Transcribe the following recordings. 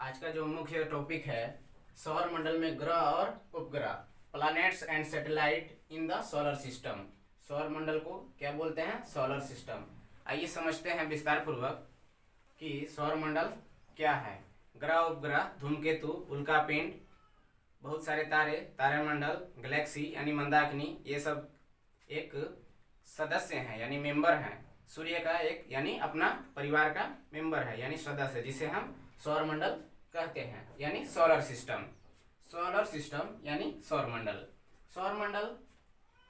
आज का जो मुख्य टॉपिक है सौर मंडल में ग्रह और उपग्रह, planets and satellite in the solar system. सौर मंडल को क्या बोलते हैं? Solar system. आइए समझते हैं विस्तार पूर्वक कि सौर मंडल क्या है। ग्रह, उपग्रह, धूमकेतु, उल्कापिंड, बहुत सारे तारे, तारामंडल, गैलेक्सी यानी मंदाकिनी, ये सब एक सदस्य हैं यानी मेंबर हैं। सूर्य का एक यानी अपना परिवार का मेंबर है यानी सदस्य, जिसे हम सौर मंडल कहते हैं यानी सोलर सिस्टम। सोलर सिस्टम यानी सौर मंडल। सौर मंडल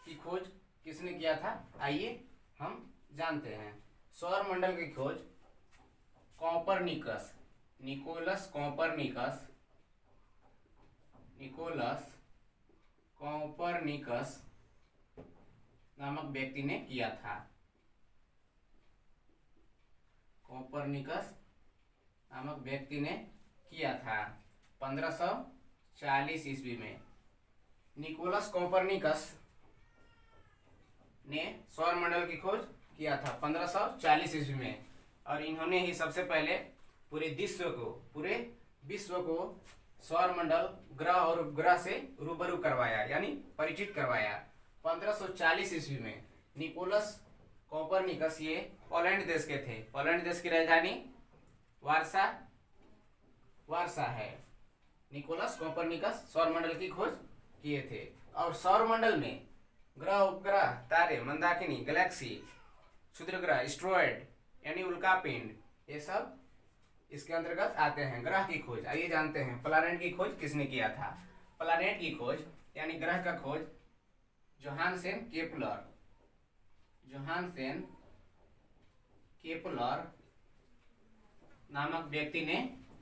की खोज किसने किया था? आइए हम जानते हैं। सौर मंडल की खोज कॉपरनिकस, निकोलस कॉपरनिकस नामक व्यक्ति ने किया था। कॉपरनिकस नामक व्यक्ति ने किया था 1540 ईस्वी में। निकोलस कॉपरनिकस ने सौर मंडल की खोज किया था 1540 ईस्वी में, और इन्होंने ही सबसे पहले पूरे विश्व को सौर मंडल, ग्रह और उपग्रह से रूबरू करवाया यानी परिचित करवाया 1540 ईस्वी में। निकोलस कॉपरनिकस ये पोलैंड देश के थे। पोलैंड देश की राजधानी वारसा है। निकोलस कॉपरनिकस सौर मंडल की खोज किए थे, और सौर मंडल में ग्रह, उपग्रह, तारे, मंदाकिनी, गैलेक्सी, क्षुद्रग्रह, एस्टेरॉयड यानी उल्कापिंड, ये सब इसके अंतर्गत आते हैं। ग्रह की खोज आइए जानते हैं। प्लैनेट की खोज किसने किया था? प्लैनेट की खोज यानी ग्रह का खोज जोहानसेन केपलर नामक व्यक्ति ने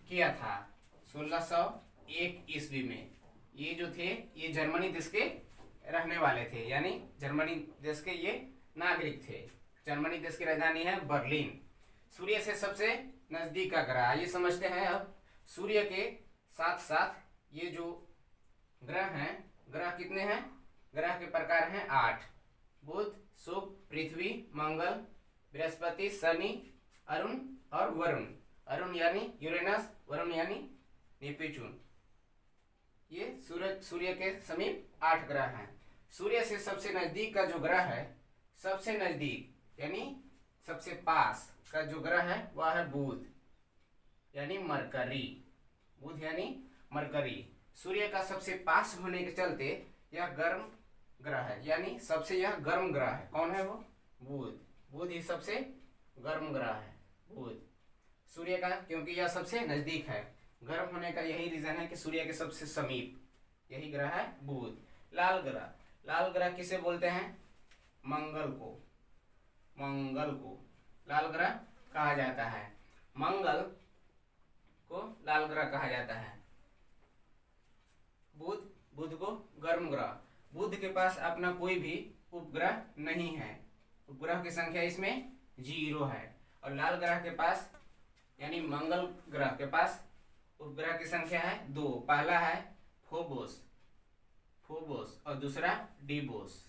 किया था 1601 ईस्वी में। ये जो थे ये जर्मनी देश के रहने वाले थे यानी जर्मनी देश के ये नागरिक थे। जर्मनी देश की राजधानी है बर्लिन। सूर्य से सबसे नजदीक का ग्रह ये समझते हैं। अब सूर्य के साथ साथ ये जो ग्रह हैं, ग्रह कितने हैं? ग्रह के प्रकार हैं 8: बुध, शुक्र, पृथ्वी, मंगल, बृहस्पति, शनि, अरुण और वरुण। अरुण यानी यूरेनस, वरुण यानी नेपच्यून। ये सूर्य के समीप 8 ग्रह हैं। सूर्य से सबसे नजदीक का जो ग्रह है, सबसे नजदीक यानी सबसे पास का जो ग्रह है वह है बुध यानी मरकरी। बुध यानी मरकरी। सूर्य का सबसे पास होने के चलते यह गर्म ग्रह है यानी सबसे यह गर्म ग्रह है। कौन है वो? बुध। बुध ही सबसे गर्म ग्रह है, बुध। सूर्य का क्योंकि यह सबसे नजदीक है, गर्म होने का यही रीजन है कि सूर्य के सबसे समीप यही ग्रह है बुध। लाल ग्रह किसे बोलते हैं? मंगल को लाल ग्रह कहा जाता है। मंगल को लाल ग्रह कहा जाता है। बुध को गर्म ग्रह। बुध के पास अपना कोई भी उपग्रह नहीं है, उपग्रह की संख्या इसमें 0 है। और लाल ग्रह के पास यानी मंगल ग्रह के पास उपग्रह की संख्या है 2। पहला है फोबोस और दूसरा डिबोस।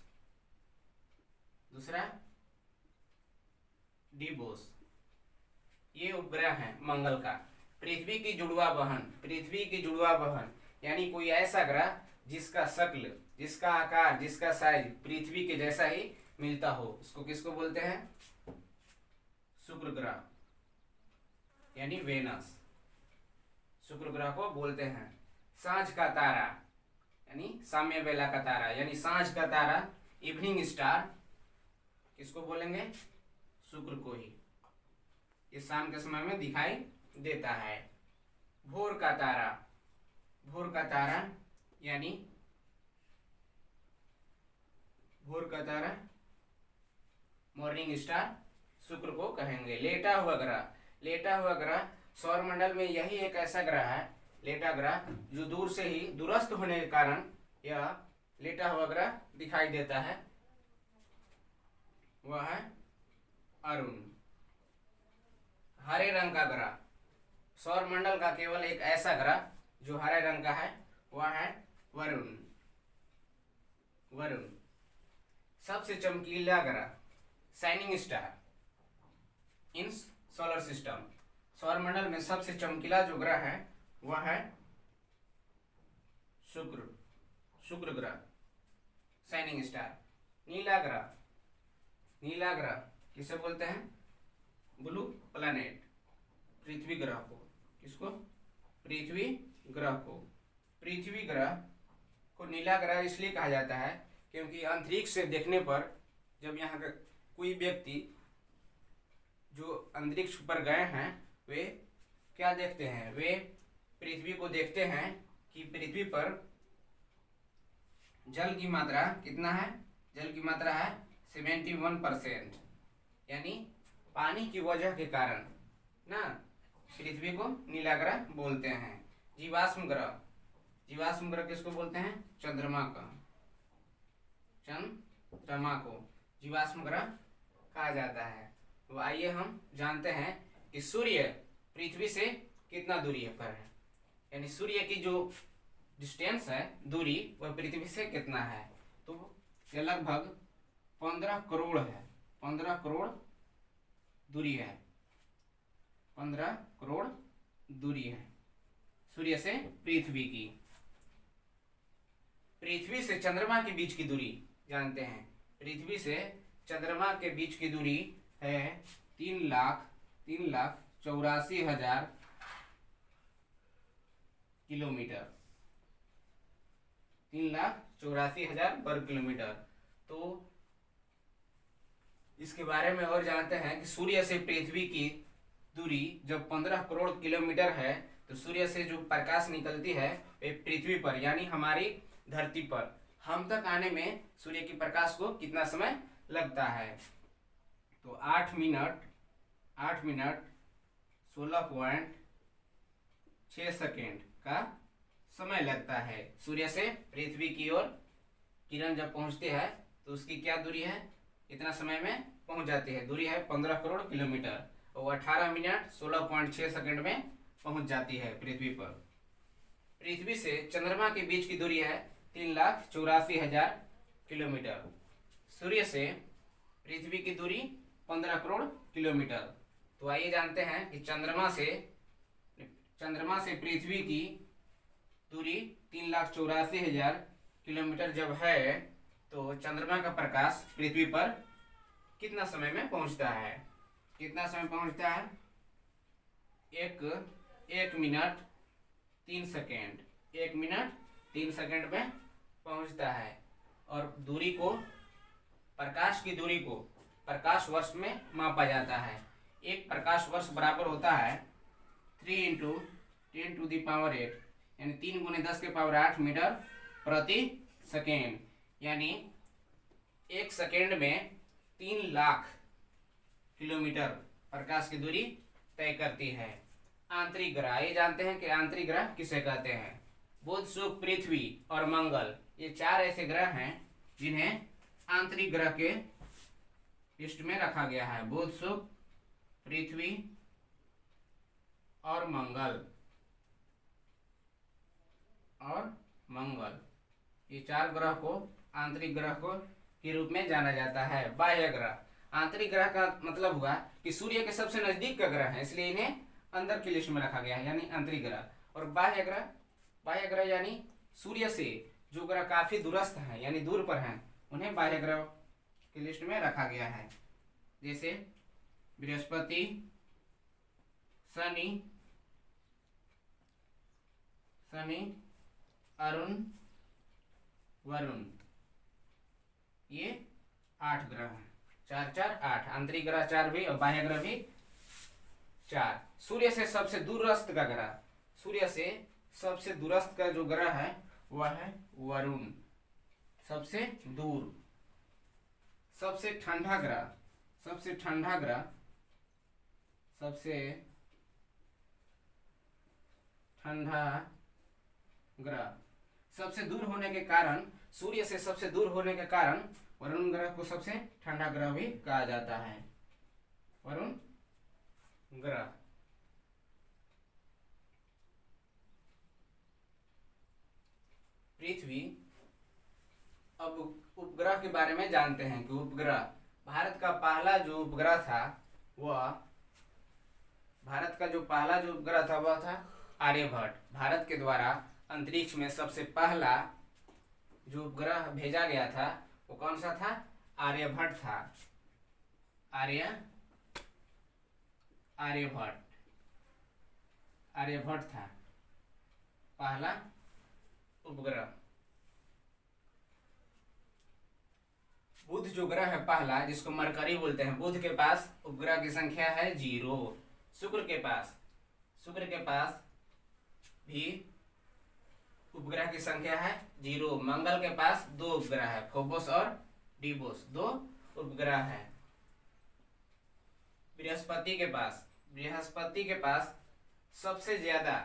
ये उपग्रह है मंगल का। पृथ्वी की जुड़वा बहन यानी कोई ऐसा ग्रह जिसका शक्ल, जिसका आकार, जिसका साइज पृथ्वी के जैसा ही मिलता हो, उसको किसको बोलते हैं? शुक्र ग्रह यानी वेनस। शुक्र ग्रह को बोलते हैं। सांझ का तारा यानी साम्य बेला का तारा यानी सांझ का तारा, इवनिंग स्टार, किसको बोलेंगे? शुक्र को ही। ये शाम के समय में दिखाई देता है। भोर का तारा यानी मॉर्निंग स्टार शुक्र को कहेंगे। लेटा हुआ ग्रह सौर मंडल में यही एक ऐसा ग्रह है, लेटा ग्रह, जो दूर से ही दूरस्थ होने के कारण यह लेटा हुआ ग्रह दिखाई देता है, वह है अरुण। हरे रंग का ग्रह, सौर मंडल का केवल एक ऐसा ग्रह जो हरे रंग का है, वह है वरुण। सबसे चमकीला ग्रह, shining star in solar system. सौर मंडल में सबसे चमकीला जो ग्रह है वह है शुक्र, शुक्र ग्रह, शाइनिंग स्टार। नीला ग्रह, नीला ग्रह किसे बोलते हैं? ब्लू प्लैनेट, पृथ्वी ग्रह को। किसको? पृथ्वी ग्रह को। पृथ्वी ग्रह को नीला ग्रह इसलिए कहा जाता है क्योंकि अंतरिक्ष से देखने पर जब यहाँ का कोई व्यक्ति जो अंतरिक्ष पर गए हैं वे क्या देखते हैं? वे पृथ्वी को देखते हैं कि पृथ्वी पर जल की मात्रा कितना है? जल की मात्रा है 71%, यानी पानी की वजह के कारण ना पृथ्वी को नीला ग्रह बोलते हैं। जीवाश्म ग्रह, जीवाश्म ग्रह किसको बोलते हैं? चंद्रमा का, चंद्रमा को जीवाश्म ग्रह कहा जाता है। तो आइए हम जानते हैं कि सूर्य पृथ्वी से कितना दूरी पर है, यानी सूर्य की जो डिस्टेंस है, दूरी, वह पृथ्वी से कितना है। तो ये लगभग 15 करोड़ है, 15 करोड़ दूरी है, 15 करोड़ दूरी है सूर्य से पृथ्वी की। पृथ्वी से चंद्रमा के बीच की दूरी जानते हैं? पृथ्वी से चंद्रमा के बीच की दूरी है 3,84,000 किलोमीटर, 3,84,000 वर्ग किलोमीटर। तो इसके बारे में और जानते हैं कि सूर्य से पृथ्वी की दूरी जब 15 करोड़ किलोमीटर है तो सूर्य से जो प्रकाश निकलती है वे पृथ्वी पर यानी हमारी धरती पर हम तक आने में सूर्य की प्रकाश को कितना समय लगता है? तो 8 मिनट 16.6 सेकेंड का समय लगता है सूर्य से पृथ्वी की ओर किरण जब पहुंचती है तो उसकी क्या दूरी है? इतना समय में पहुंच जाती है। दूरी है 15 करोड़ किलोमीटर और 18 मिनट 16.6 सेकेंड में पहुंच जाती है पृथ्वी पर। पृथ्वी से चंद्रमा के बीच की दूरी है 3,84,000 किलोमीटर। सूर्य से पृथ्वी की दूरी 15 करोड़ किलोमीटर। तो आइए जानते हैं कि चंद्रमा से पृथ्वी की दूरी 3,84,000 किलोमीटर जब है तो चंद्रमा का प्रकाश पृथ्वी पर कितना समय में पहुंचता है? कितना समय पहुंचता है? 1 मिनट 3 सेकेंड, 1 मिनट 3 सेकेंड में पहुंचता है। और दूरी को, प्रकाश की दूरी को प्रकाश वर्ष में मापा जाता है। एक प्रकाश वर्ष बराबर होता है 3 × 10⁸, यानी 3 × 10⁸ मीटर प्रति सेकेंड, यानी 1 सेकेंड में 3 लाख किलोमीटर प्रकाश की दूरी तय करती है। आंतरिक ग्रह, ये जानते हैं कि आंतरिक ग्रह किसे कहते हैं? बुध, शुक्र, पृथ्वी और मंगल, ये 4 ऐसे ग्रह हैं जिन्हें आंतरिक ग्रह के लिस्ट में रखा गया है। बुध, शुक्र, पृथ्वी और मंगल, ये 4 ग्रह को आंतरिक ग्रह को के रूप में जाना जाता है। बाह्य ग्रह, आंतरिक ग्रह का मतलब हुआ कि सूर्य के सबसे नजदीक का ग्रह है, इसलिए इन्हें अंदर की लिस्ट में रखा गया है, यानी आंतरिक ग्रह। और बाह्य ग्रह यानी सूर्य से जो ग्रह काफी दूरस्थ हैं यानी दूर पर हैं, उन्हें बाह्य ग्रह की लिस्ट में रखा गया है। जैसे बृहस्पति, शनि, अरुण, वरुण, ये 8 ग्रह हैं। 4 4 8, आंतरिक ग्रह 4 भी और बाह्य ग्रह भी 4। सूर्य से सबसे दूरस्थ का ग्रह, सूर्य से सबसे दूरस्थ का जो ग्रह है वह है वरुण, सबसे दूर। सबसे ठंडा ग्रह, सबसे दूर होने के कारण, सूर्य से सबसे दूर होने के कारण वरुण ग्रह को सबसे ठंडा ग्रह भी कहा जाता है। वरुण ग्रह। पृथ्वी। अब उपग्रह के बारे में जानते हैं कि उपग्रह, भारत का पहला जो उपग्रह था वह था आर्यभट्ट। भारत के द्वारा अंतरिक्ष में सबसे पहला जो उपग्रह भेजा गया था वो कौन सा था? आर्यभट्ट था। आर्यभट्ट था पहला उपग्रह। बुध जो ग्रह है पहला, जिसको मरकरी बोलते हैं, बुध के पास उपग्रह की संख्या है 0। शुक्र के पास भी उपग्रह की संख्या है 0। मंगल के पास 2 उपग्रह है, फोबोस और डिबोस, 2 उपग्रह है। बृहस्पति के पास सबसे ज्यादा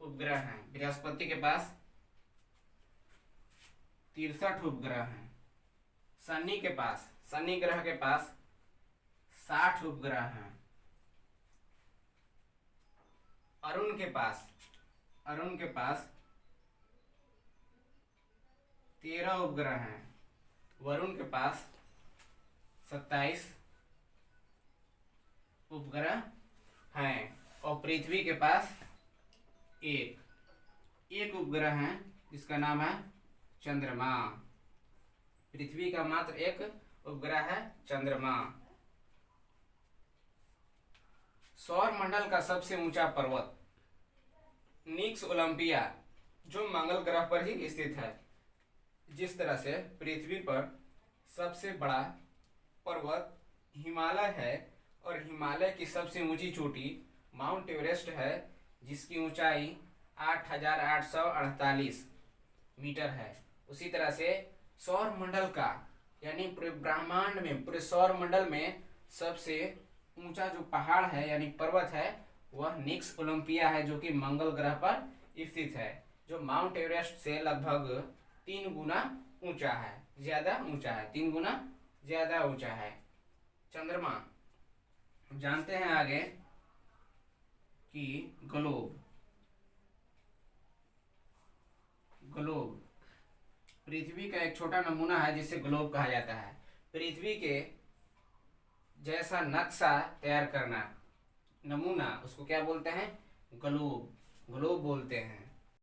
उपग्रह हैं। बृहस्पति के पास 63 उपग्रह हैं। शनि ग्रह के पास 60 उपग्रह हैं। अरुण के पास 13 उपग्रह हैं। वरुण के पास 27 उपग्रह हैं। और पृथ्वी के पास एक उपग्रह है जिसका नाम है चंद्रमा। पृथ्वी का मात्र एक उपग्रह है चंद्रमा। सौर मंडल का सबसे ऊंचा पर्वत निक्स ओलंपिया, जो मंगल ग्रह पर ही स्थित है। जिस तरह से पृथ्वी पर सबसे बड़ा पर्वत हिमालय है और हिमालय की सबसे ऊंची चोटी माउंट एवरेस्ट है, जिसकी ऊंचाई 8,848 मीटर है। उसी तरह से सौर मंडल का, यानी पूरे ब्रह्मांड में, पूरे सौर मंडल में सबसे ऊंचा जो पहाड़ है यानी पर्वत है वह निक्स ओलंपिया है, जो कि मंगल ग्रह पर स्थित है, जो माउंट एवरेस्ट से लगभग 3 गुना ऊंचा है, ज्यादा ऊंचा है, 3 गुना ज्यादा ऊंचा है चंद्रमा। जानते हैं आगे कि ग्लोब पृथ्वी का एक छोटा नमूना है जिसे ग्लोब कहा जाता है। पृथ्वी के जैसा नक्शा तैयार करना नमूना, उसको क्या बोलते हैं? ग्लोब बोलते हैं।